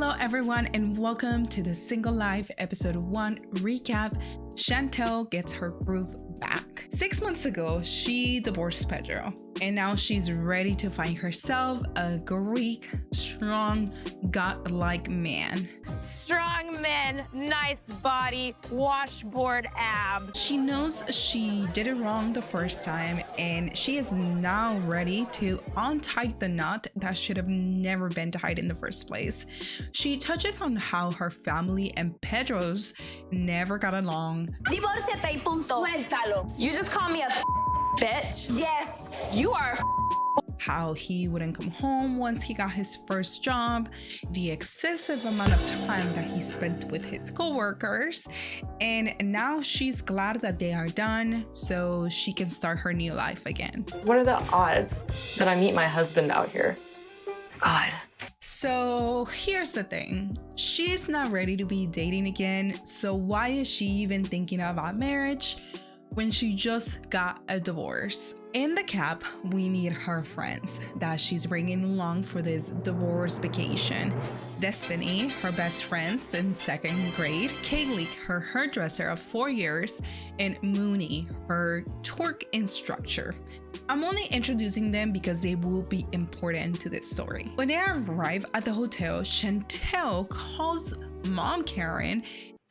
Hello everyone and welcome to the Single Life episode 1 recap. Chantel gets her groove back. 6 months ago, she divorced Pedro and now she's ready to find herself a Greek, strong, godlike man. Strong man, nice body, washboard abs. She knows she did it wrong the first time and she is now ready to untie the knot that should have never been tied in the first place. She touches on how her family and Pedro's never got along. Divórciate y punto. Suéltalo. You just call me a bitch? Yes. You are How he wouldn't come home once he got his first job, the excessive amount of time that he spent with his coworkers, and now she's glad that they are done so she can start her new life again. What are the odds that I meet my husband out here? God. So here's the thing, she's not ready to be dating again, so why is she even thinking about marriage when she just got a divorce? In the cap, we meet her friends that she's bringing along for this divorce vacation. Destiny, her best friend since 2nd grade, Kaylee, her hairdresser of 4 years, and Mooney, her twerk instructor. I'm only introducing them because they will be important to this story. When they arrive at the hotel, Chantel calls Mom Karen.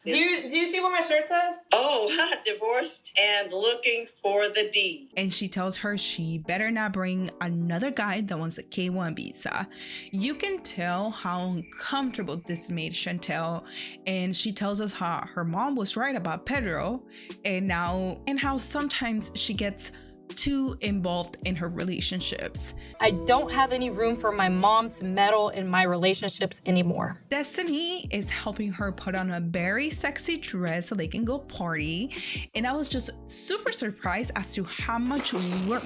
Do you see what my shirt says? Oh, divorced and looking for the D. And she tells her she better not bring another guy that wants a K1 visa. You can tell how uncomfortable this made Chantel, and she tells us how her mom was right about Pedro and how sometimes she gets too involved in her relationships. I don't have any room for my mom to meddle in my relationships anymore. Destiny is helping her put on a very sexy dress so they can go party, and I was just super surprised as to how much work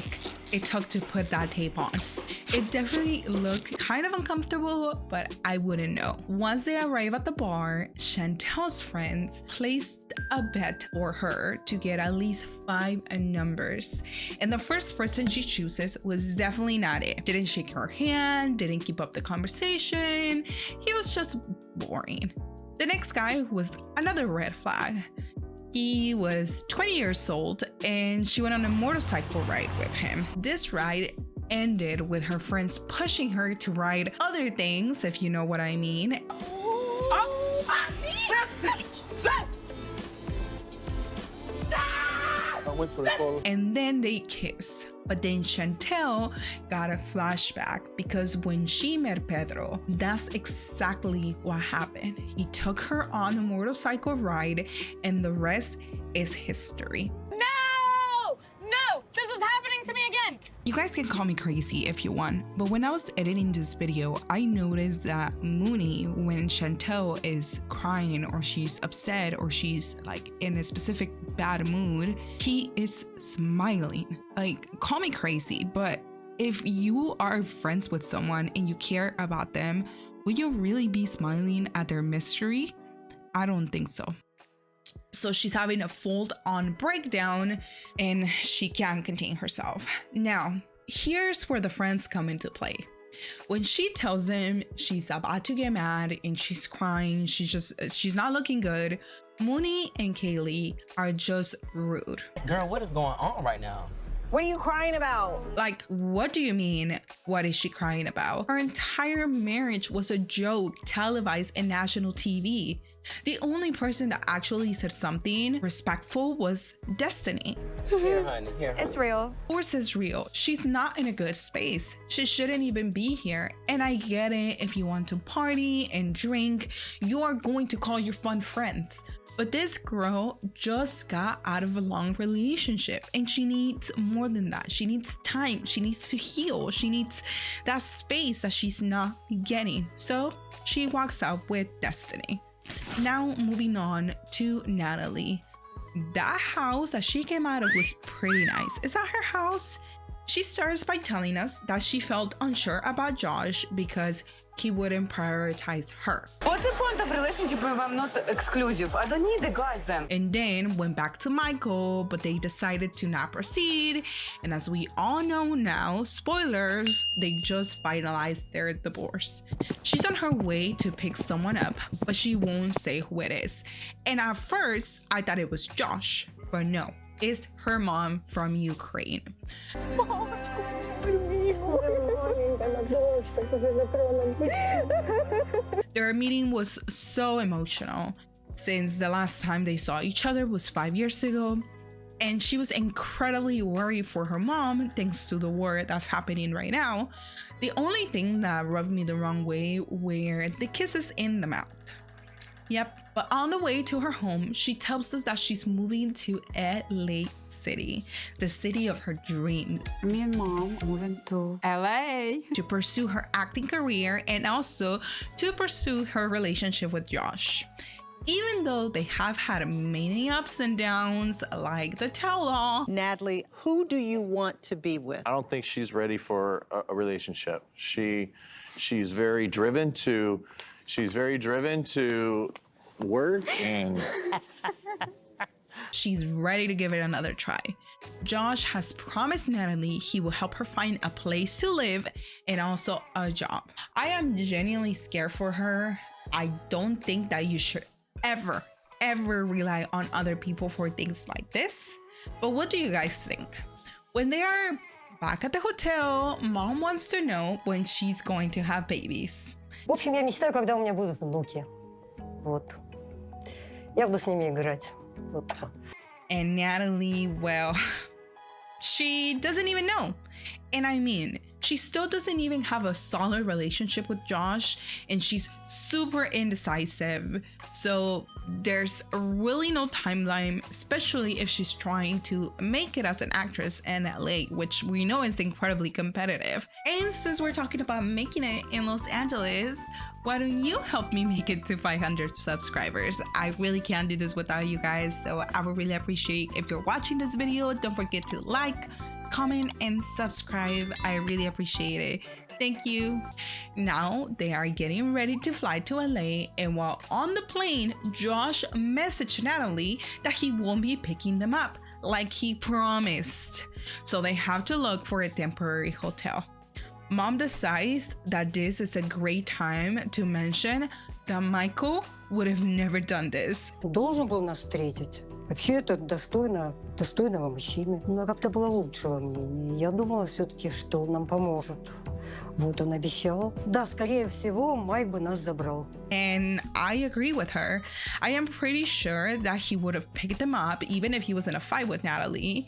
it took to put that tape on. It definitely looked kind of uncomfortable, but I wouldn't know. Once they arrive at the bar, Chantel's friends placed a bet for her to get at least 5 numbers. And the first person she chooses was definitely not it. Didn't shake her hand, didn't keep up the conversation. He was just boring. The next guy was another red flag. He was 20 years old and she went on a motorcycle ride with him. This ride ended with her friends pushing her to ride other things, if you know what I mean. And then they kiss. But then Chantel got a flashback because when she met Pedro, that's exactly what happened. He took her on a motorcycle ride and the rest is history. No, this is happening to me again. You guys can call me crazy if you want, but when I was editing this video, I noticed that Mooney, when Chantel is crying or she's upset or she's like in a specific bad mood, he is smiling. Like, call me crazy, but if you are friends with someone and you care about them, will you really be smiling at their misery? I don't think so. So she's having a full-on breakdown and she can't contain herself. Now, here's where the friends come into play. When she tells them she's about to get mad and she's crying, she's not looking good, Mooney and Kaylee are just rude. Girl, what is going on right now? What are you crying about? Like, what do you mean? What is she crying about? Her entire marriage was a joke televised in national TV. The only person that actually said something respectful was Destiny. Here, honey, here. It's real. Of course it's real. She's not in a good space. She shouldn't even be here. And I get it, if you want to party and drink, you are going to call your fun friends. But this girl just got out of a long relationship and she needs more than that. She needs time. She needs to heal. She needs that space that she's not getting. So she walks out with Destiny. Now moving on to Natalie. That house that she came out of was pretty nice. Is that her house? She starts by telling us that she felt unsure about Josh because he wouldn't prioritize her. What's the point of relationship if I'm not exclusive? I don't need the guys then. And then went back to Michael, but they decided to not proceed. And as we all know now, spoilers, they just finalized their divorce. She's on her way to pick someone up, but she won't say who it is. And at first, I thought it was Josh, but no, it's her mom from Ukraine. Their meeting was so emotional since the last time they saw each other was 5 years ago, and she was incredibly worried for her mom thanks to the war that's happening right now. The only thing that rubbed me the wrong way were the kisses in the mouth. Yep, but on the way to her home, she tells us that she's moving to LA City, the city of her dreams. Me and mom moving to LA. To pursue her acting career and also to pursue her relationship with Josh. Even though they have had many ups and downs, like the tell-all. Natalie, who do you want to be with? I don't think she's ready for a relationship. She's very driven to work and she's ready to give it another try. Josh has promised Natalie he will help her find a place to live and also a job. I am genuinely scared for her. I don't think that you should ever rely on other people for things like this. But what do you guys think? When they are back at the hotel, mom wants to know when she's going to have babies. В общем, я мечтаю, когда у меня будут внуки. Вот. Я буду с ними играть. Вот. And Natalie, well, she doesn't even know. And I mean, she still doesn't even have a solid relationship with Josh, and she's super indecisive. So there's really no timeline, especially if she's trying to make it as an actress in LA, which we know is incredibly competitive. And since we're talking about making it in Los Angeles, why don't you help me make it to 500 subscribers? I really can't do this without you guys, so I would really appreciate if you're watching this video. Don't forget to like, comment, and subscribe. I really appreciate it. Thank you. Now they are getting ready to fly to LA, and while on the plane, Josh messaged Natalie that he won't be picking them up like he promised. So they have to look for a temporary hotel. Mom decides that this is a great time to mention that Michael would have never done this. Должен был нас встретить. Вообще это достойного мужчины. Но как-то было лучшего мнения. Я думала все-таки, что он нам поможет. Вот он обещал. Да, скорее всего, Майк бы нас забрал. And I agree with her. I am pretty sure that he would have picked them up even if he was in a fight with Natalie.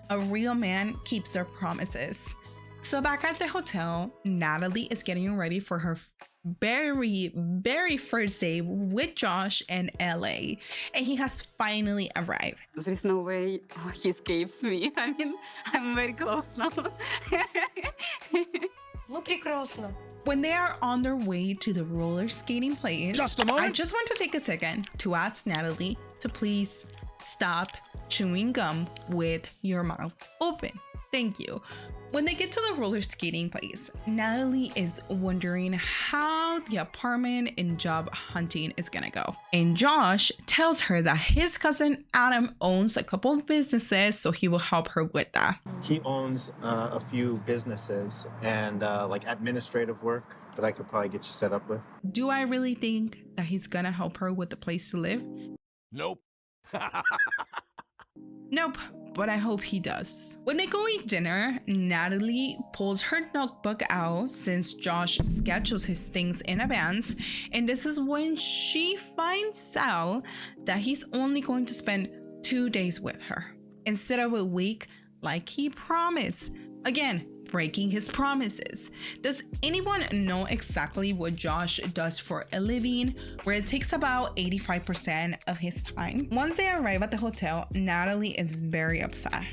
A real man keeps their promises. So back at the hotel, Natalie is getting ready for her very first day with Josh in LA, and he has finally arrived. There's no way he escapes me. I mean, I'm very close now. Ну, прекрасно. When they are on their way to the roller skating place, I just want to take a second to ask Natalie to please stop chewing gum with your mouth open. Thank you. When they get to the roller skating place, Natalie is wondering how the apartment and job hunting is gonna go. And Josh tells her that his cousin Adam owns a couple of businesses, so he will help her with that. He owns a few businesses and like administrative work that I could probably get you set up with. Do I really think that he's gonna help her with the place to live? Nope. Nope, but I hope he does. When they go eat dinner, Natalie pulls her notebook out since Josh schedules his things in advance, and this is when she finds out that he's only going to spend 2 days with her instead of a week like he promised. Again, breaking his promises. Does anyone know exactly what Josh does for a living, where it takes about 85% of his time? Once they arrive at the hotel, Natalie is very upset.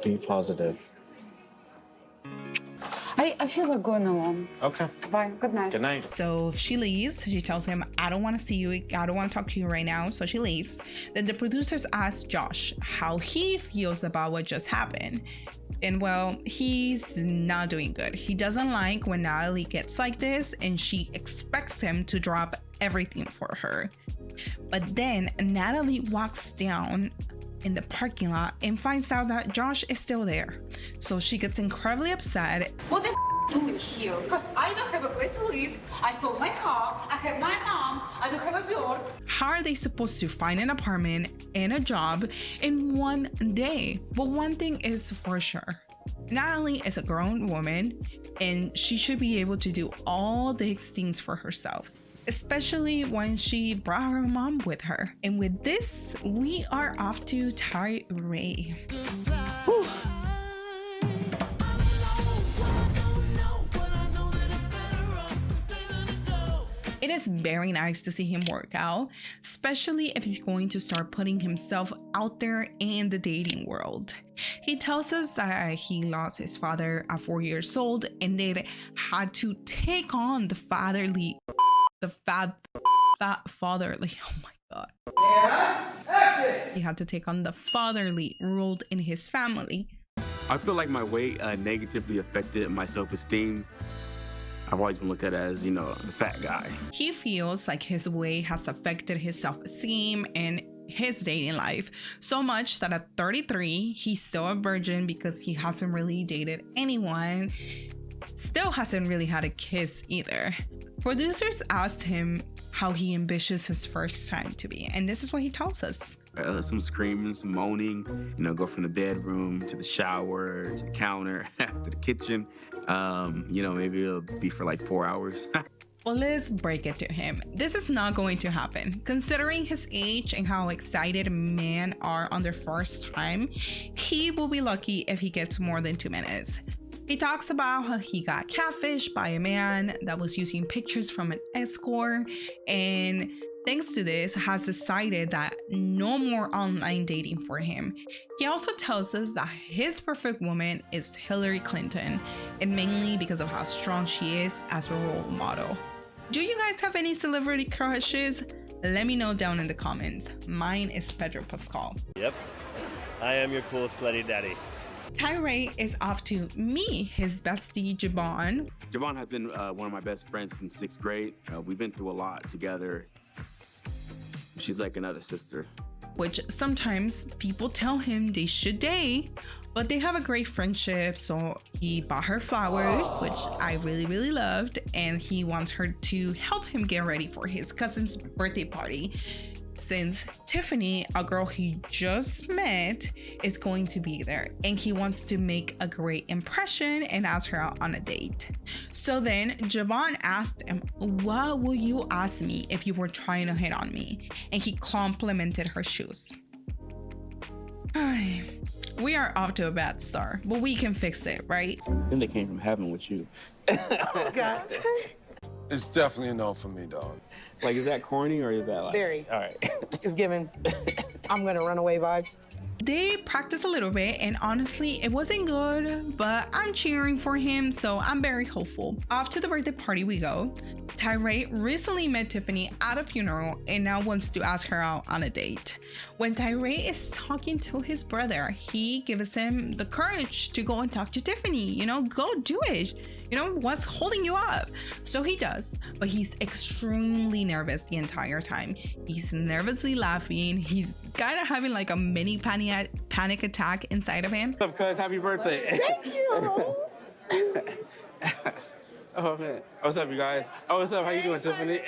Be positive. I feel like going alone. Okay. Bye. Good night. Good night. So she leaves. She tells him, I don't want to see you. I don't want to talk to you right now. So she leaves. Then the producers ask Josh how he feels about what just happened. And well, he's not doing good. He doesn't like when Natalie gets like this and she expects him to drop everything for her. But then Natalie walks down in the parking lot and finds out that Josh is still there. So she gets incredibly upset. What the doing here? Because I don't have a place to live. I sold my car. I have my mom. I don't have a work. How are they supposed to find an apartment and a job in one day? But one thing is for sure. Natalie is a grown woman and she should be able to do all these things for herself, especially when she brought her mom with her. And with this, we are off to Tyree. It is very nice to see him work out, especially if he's going to start putting himself out there in the dating world. He tells us that he lost his father at 4 years old and they had to take on the fatherly, fatherly, oh my God. He had to take on the fatherly role in his family. I feel like my weight negatively affected my self-esteem. I've always been looked at as, you know, the fat guy. He feels like his weight has affected his self-esteem and his dating life so much that at 33, he's still a virgin because he hasn't really dated anyone. Still hasn't really had a kiss either. Producers asked him how he envisions his first time to be, and this is what he tells us. Some screaming, some moaning, you know, go from the bedroom to the shower, to the counter, to the kitchen. You know, maybe it'll be for like 4 hours. Well, let's break it to him. This is not going to happen. Considering his age and how excited men are on their first time, he will be lucky if he gets more than 2 minutes. He talks about how he got catfished by a man that was using pictures from an escort, and thanks to this, has decided that no more online dating for him. He also tells us that his perfect woman is Hillary Clinton, and mainly because of how strong she is as a role model. Do you guys have any celebrity crushes? Let me know down in the comments. Mine is Pedro Pascal. Yep, I am your cool slutty daddy. Tyree is off to meet his bestie, Javon. Javon has been one of my best friends since 6th grade. We've been through a lot together. She's like another sister. Which sometimes people tell him they should date, but they have a great friendship. So he bought her flowers, which I really, really loved. And he wants her to help him get ready for his cousin's birthday party. Since Tiffany, a girl he just met, is going to be there, and he wants to make a great impression and ask her out on a date. So then Javon asked him, "What will you ask me if you were trying to hit on me?" And he complimented her shoes. We are off to a bad start, but we can fix it, right? Then they came from heaven with you. Oh, God. It's definitely a no for me, dog. Like, is that corny or is that like... Very. All right. It's giving I'm gonna run away vibes. They practiced a little bit, and honestly, it wasn't good, but I'm cheering for him, so I'm very hopeful. Off to the birthday party we go. Tyree recently met Tiffany at a funeral and now wants to ask her out on a date. When Tyree is talking to his brother, he gives him the courage to go and talk to Tiffany. You know, go do it. You know, what's holding you up? So he does, but he's extremely nervous the entire time. He's nervously laughing. He's kind of having like a mini panic attack inside of him. What's up, cuz? Happy birthday. Thank you. Oh, man. What's up, you guys? Oh, what's up? How you doing, Tiffany?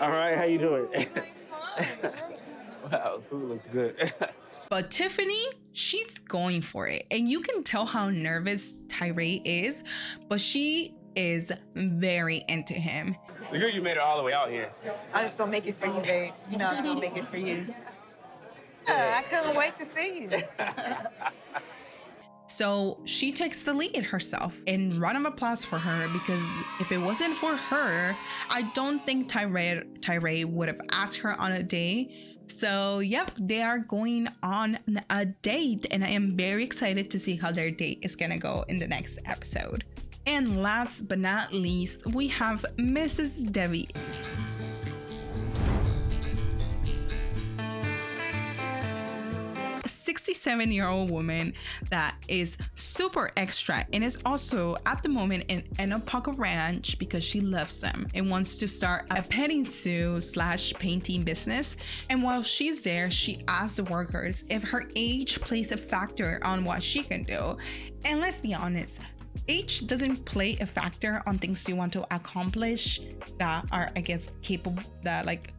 All right, how you doing? Wow, food looks good. But Tiffany, she's going for it. And you can tell how nervous Tyree is, but she is very into him. The girl, you made it all the way out here. I just gonna make it for you, babe. You know I was gonna make it for you. I couldn't wait to see you. So she takes the lead herself, and round of applause for her, because if it wasn't for her, I don't think Tyree would have asked her on a date. So yep, they are going on a date, and I am very excited to see how their date is gonna go in the next episode. And last but not least, we have Mrs. Debbie. 67-year-old woman that is super extra and is also at the moment in Enopoca Ranch because she loves them and wants to start a petting zoo / painting business. And while she's there, she asks the workers if her age plays a factor on what she can do. And let's be honest, age doesn't play a factor on things you want to accomplish that are, I guess, capable, that like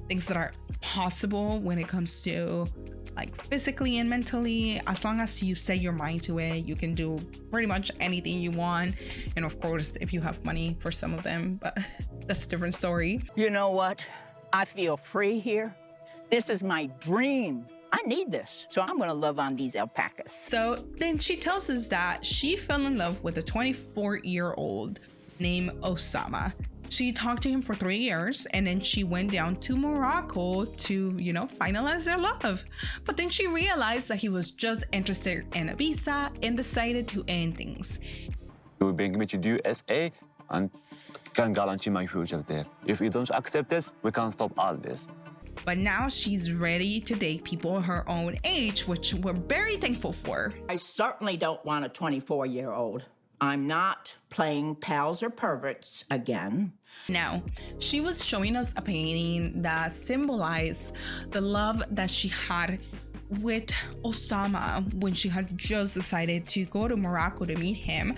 things that are possible when it comes to like physically and mentally. As long as you set your mind to it, you can do pretty much anything you want. And of course, if you have money for some of them, but that's a different story. You know what? I feel free here. This is my dream. I need this, so I'm gonna love on these alpacas. So then she tells us that she fell in love with a 24-year-old named Osama. She talked to him for 3 years, and then she went down to Morocco to, finalize their love. But then she realized that he was just interested in a visa and decided to end things. You will bring me to the USA and can guarantee my future there. If you don't accept this, we can stop all this. But now she's ready to date people her own age, which we're very thankful for. I certainly don't want a 24-year-old. I'm not playing pals or perverts again. Now, she was showing us a painting that symbolized the love that she had with Osama when she had just decided to go to Morocco to meet him.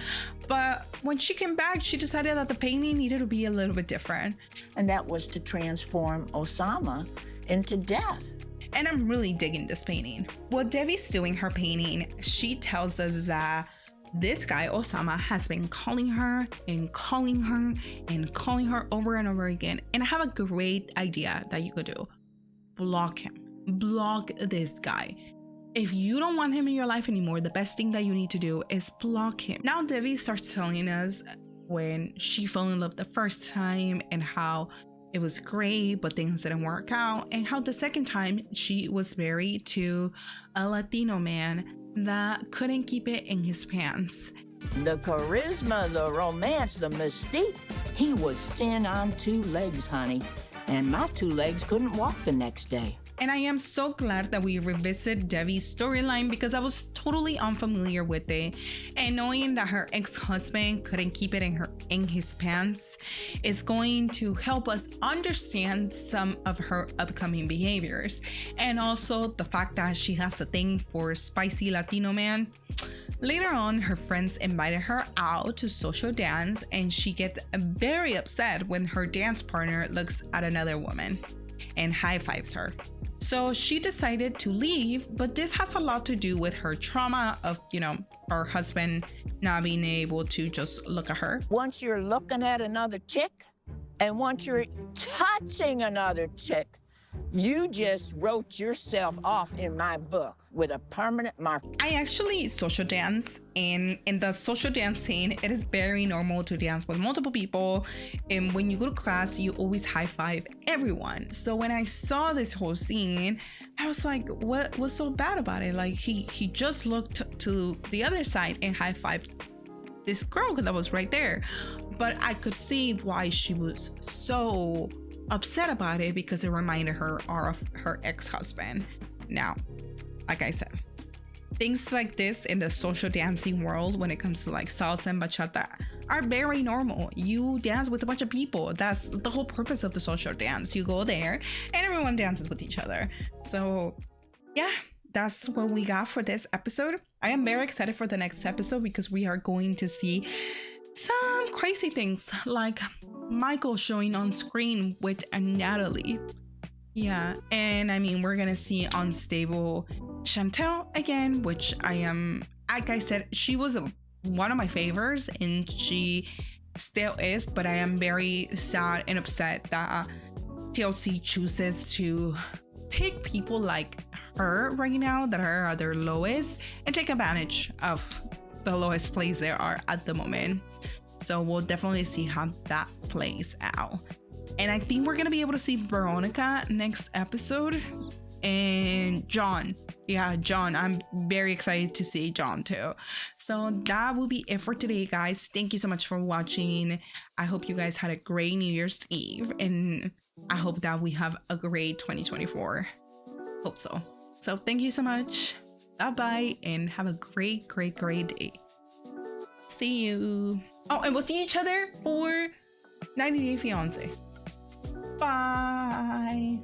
But when she came back, she decided that the painting needed to be a little bit different. And that was to transform Osama into death. And I'm really digging this painting. While Devi's doing her painting, she tells us that this guy, Osama, has been calling her and calling her and calling her over and over again. And I have a great idea that you could do. Block him. Block this guy. If you don't want him in your life anymore, the best thing that you need to do is block him. Now Devi starts telling us when she fell in love the first time and how it was great, but things didn't work out, and how the second time she was married to a Latino man that couldn't keep it in his pants. The charisma, the romance, the mystique. He was sin on 2 legs, honey. And my 2 legs couldn't walk the next day. And I am so glad that we revisit Devi's storyline because I was totally unfamiliar with it. And knowing that her ex-husband couldn't keep it in his pants is going to help us understand some of her upcoming behaviors. And also the fact that she has a thing for spicy Latino man. Later on, her friends invited her out to social dance, and she gets very upset when her dance partner looks at another woman and high-fives her. So she decided to leave, but this has a lot to do with her trauma of, her husband not being able to just look at her. Once you're looking at another chick, and once you're touching another chick, you just wrote yourself off in my book with a permanent mark. I actually social dance, and in the social dance scene, it is very normal to dance with multiple people. And when you go to class, you always high five everyone. So when I saw this whole scene, I was like, what was so bad about it? Like he just looked to the other side and high fived this girl that was right there. But I could see why she was so upset about it, because it reminded her of her ex-husband. Now, like I said, things like this in the social dancing world, when it comes to like salsa and bachata, are very normal. You dance with a bunch of people. That's the whole purpose of the social dance. You go there and everyone dances with each other. So yeah, that's what we got for this episode. I am very excited for the next episode because we are going to see some crazy things like Michael showing on screen with a Natalie. Yeah, and I mean, we're gonna see unstable Chantel again, which I am, like I said, she was one of my favorites and she still is, but I am very sad and upset that TLC chooses to pick people like her right now that are at their lowest and take advantage of the lowest place they are at the moment. So we'll definitely see how that plays out. And I think we're gonna be able to see Veronica next episode and John. Yeah, John. I'm very excited to see John too. So that will be it for today, guys. Thank you so much for watching. I hope you guys had a great New Year's Eve, and I hope that we have a great 2024. Hope so. So thank you so much. Stop by and have a great, great, great day. See you. Oh, and we'll see each other for 90 Day Fiance. Bye.